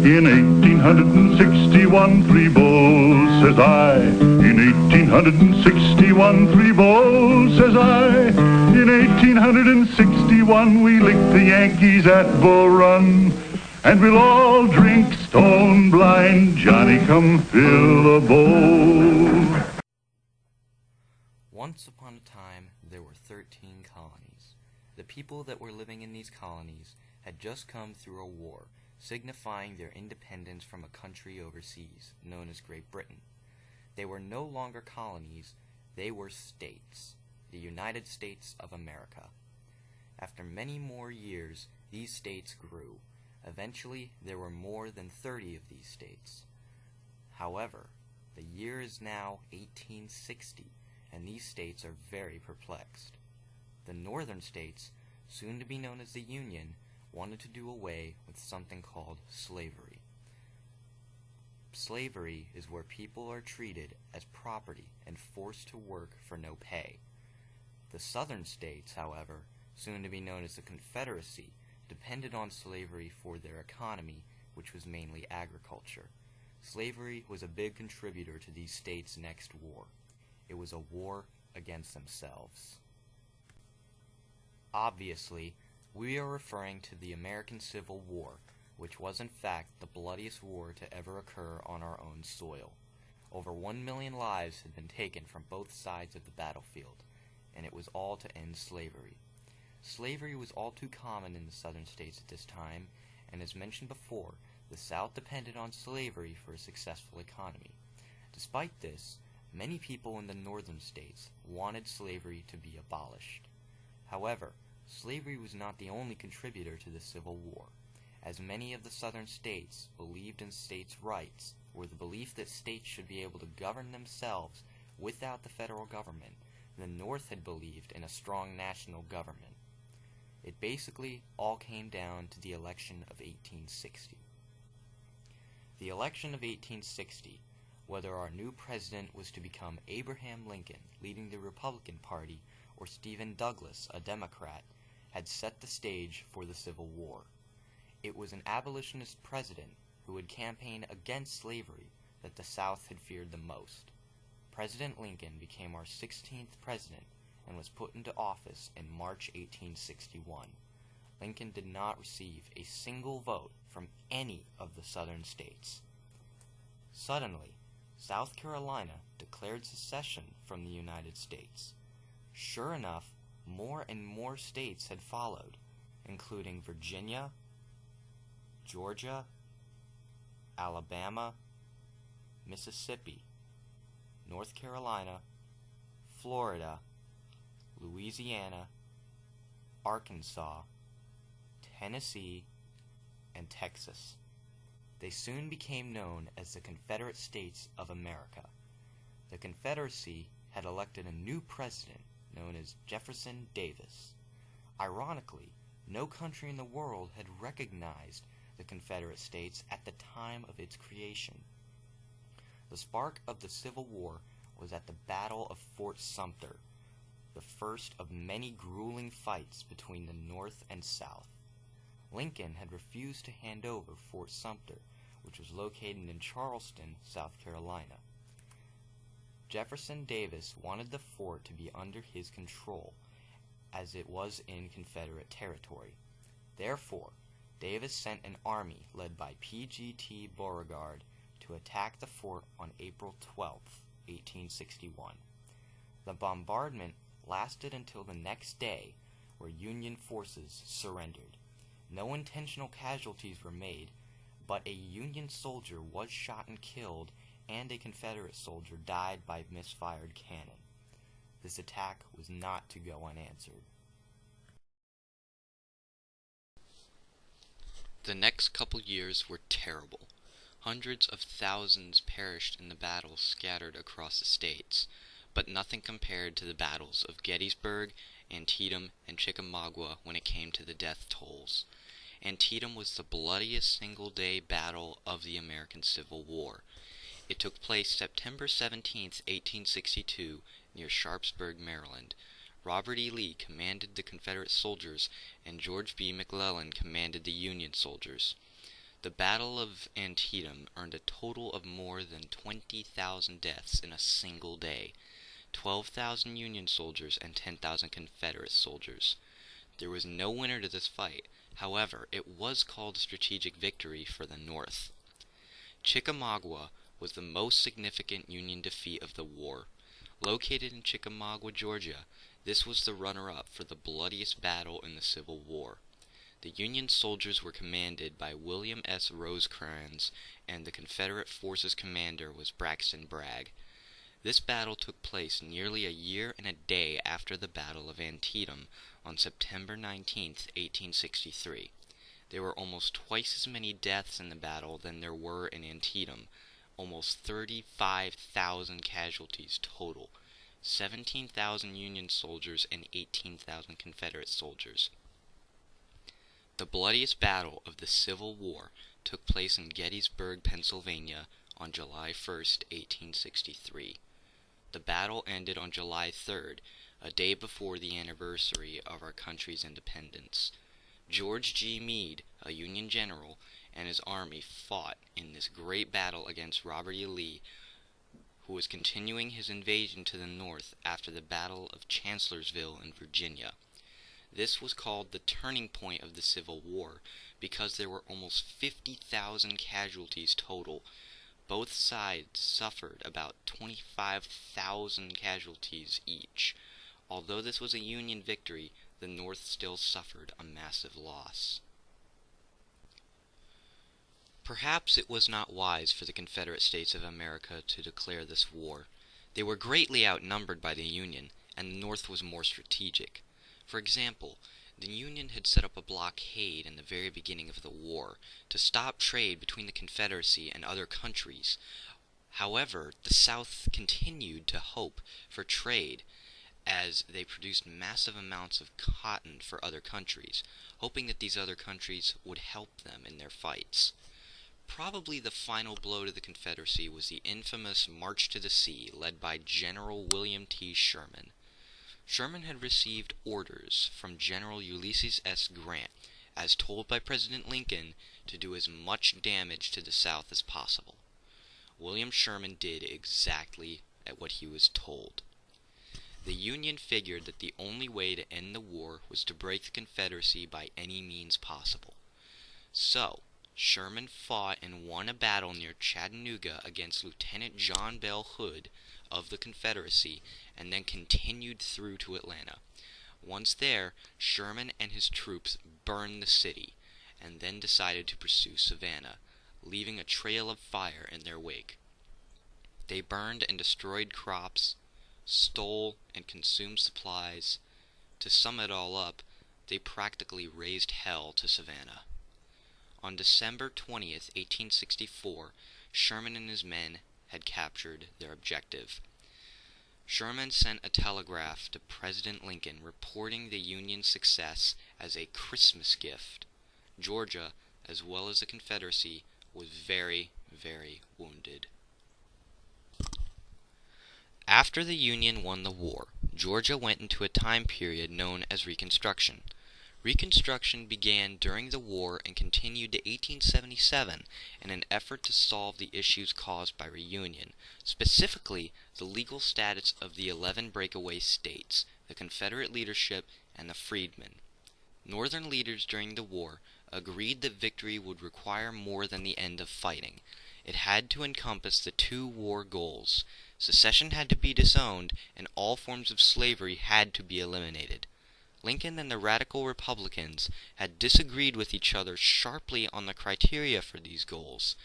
In 1861, three bulls, says I. In 1861, three bulls, says I. In 1861, we licked the Yankees at Bull Run. And we'll all drink stone blind, Johnny, come fill a bowl. Once upon a time, there were 13 colonies. The people that were living in these colonies had just come through a war, signifying their independence from a country overseas, known as Great Britain. They were no longer colonies, they were states, the United States of America. After many more years, these states grew. Eventually, there were more than 30 of these states. However, the year is now 1860, and these states are very perplexed. The northern states, soon to be known as the Union, wanted to do away with something called slavery. Slavery is where people are treated as property and forced to work for no pay. The southern states, however, soon to be known as the Confederacy, depended on slavery for their economy, which was mainly agriculture. Slavery was a big contributor to these states' next war. It was a war against themselves. Obviously, we are referring to the American Civil War, which was in fact the bloodiest war to ever occur on our own soil. Over 1 million lives had been taken from both sides of the battlefield, and it was all to end slavery. Slavery was all too common in the southern states at this time, and as mentioned before, the South depended on slavery for a successful economy. Despite this, many people in the northern states wanted slavery to be abolished. However, slavery was not the only contributor to the Civil War, as many of the southern states believed in states' rights, or the belief that states should be able to govern themselves without the federal government. The North had believed in a strong national government. It basically all came down to the election of 1860. The election of 1860, whether our new president was to become Abraham Lincoln, leading the Republican Party, or Stephen Douglas, a Democrat, had set the stage for the Civil War. It was an abolitionist president who would campaign against slavery that the South had feared the most. President Lincoln became our 16th president and was put into office in March 1861. Lincoln did not receive a single vote from any of the southern states. Suddenly, South Carolina declared secession from the United States. Sure enough, more and more states had followed, including Virginia, Georgia, Alabama, Mississippi, North Carolina, Florida, Louisiana, Arkansas, Tennessee, and Texas. They soon became known as the Confederate States of America. The Confederacy had elected a new president known as Jefferson Davis. Ironically, no country in the world had recognized the Confederate States at the time of its creation. The spark of the Civil War was at the Battle of Fort Sumter, the first of many grueling fights between the North and South. Lincoln had refused to hand over Fort Sumter, which was located in Charleston, South Carolina. Jefferson Davis wanted the fort to be under his control, as it was in Confederate territory. Therefore, Davis sent an army led by P.G.T. Beauregard to attack the fort on April 12, 1861. The bombardment lasted until the next day, where Union forces surrendered. No intentional casualties were made, but a Union soldier was shot and killed, and a Confederate soldier died by misfired cannon. This attack was not to go unanswered. The next couple years were terrible. Hundreds of thousands perished in the battles scattered across the states, but nothing compared to the battles of Gettysburg, Antietam, and Chickamauga when it came to the death tolls. Antietam was the bloodiest single-day battle of the American Civil War. It took place September 17, 1862, near Sharpsburg, Maryland. Robert E. Lee commanded the Confederate soldiers, and George B. McClellan commanded the Union soldiers. The Battle of Antietam earned a total of more than 20,000 deaths in a single day, 12,000 Union soldiers and 10,000 Confederate soldiers. There was no winner to this fight. However, it was called a strategic victory for the North. Chickamauga was the most significant Union defeat of the war. Located in Chickamauga, Georgia, this was the runner-up for the bloodiest battle in the Civil War. The Union soldiers were commanded by William S. Rosecrans, and the Confederate forces commander was Braxton Bragg. This battle took place nearly a year and a day after the Battle of Antietam on September 19, 1863. There were almost twice as many deaths in the battle than there were in Antietam, almost 35,000 casualties total, 17,000 Union soldiers and 18,000 Confederate soldiers. The bloodiest battle of the Civil War took place in Gettysburg, Pennsylvania on July 1, 1863. The battle ended on July 3rd, a day before the anniversary of our country's independence. George G. Meade, a Union general, and his army fought in this great battle against Robert E. Lee, who was continuing his invasion to the north after the Battle of Chancellorsville in Virginia. This was called the turning point of the Civil War because there were almost 50,000 casualties total. Both sides suffered about 25,000 casualties each. Although this was a Union victory, the North still suffered a massive loss. Perhaps it was not wise for the Confederate States of America to declare this war. They were greatly outnumbered by the Union, and the North was more strategic. For example, the Union had set up a blockade in the very beginning of the war to stop trade between the Confederacy and other countries. However, the South continued to hope for trade as they produced massive amounts of cotton for other countries, hoping that these other countries would help them in their fights. Probably the final blow to the Confederacy was the infamous March to the Sea led by General William T. Sherman. Sherman had received orders from General Ulysses S. Grant, as told by President Lincoln, to do as much damage to the South as possible. William Sherman did exactly what he was told. The Union figured that the only way to end the war was to break the Confederacy by any means possible. So, Sherman fought and won a battle near Chattanooga against Lieutenant John Bell Hood of the Confederacy, and then continued through to Atlanta. Once there, Sherman and his troops burned the city, and then decided to pursue Savannah, leaving a trail of fire in their wake. They burned and destroyed crops, stole and consumed supplies. To sum it all up, they practically raised hell to Savannah. On December 20th, 1864, Sherman and his men had captured their objective. Sherman sent a telegraph to President Lincoln reporting the Union's success as a Christmas gift. Georgia, as well as the Confederacy, was very, very wounded. After the Union won the war, Georgia went into a time period known as Reconstruction. Reconstruction began during the war and continued to 1877 in an effort to solve the issues caused by reunion, specifically the legal status of the 11 breakaway states, the Confederate leadership, and the freedmen. Northern leaders during the war agreed that victory would require more than the end of fighting. It had to encompass the two war goals. Secession had to be disowned, and all forms of slavery had to be eliminated. Lincoln and the radical Republicans had disagreed with each other sharply on the criteria for these goals.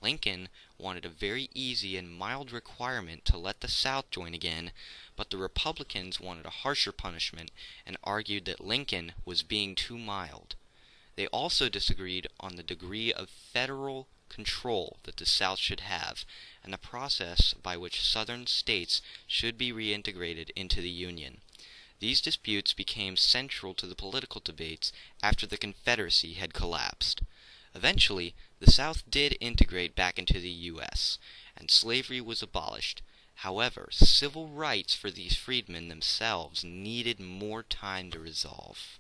Lincoln wanted a very easy and mild requirement to let the South join again, but the Republicans wanted a harsher punishment and argued that Lincoln was being too mild. They also disagreed on the degree of federal control that the South should have, and the process by which Southern states should be reintegrated into the Union. These disputes became central to the political debates after the Confederacy had collapsed. Eventually, the South did integrate back into the U.S., and slavery was abolished. However, civil rights for these freedmen themselves needed more time to resolve.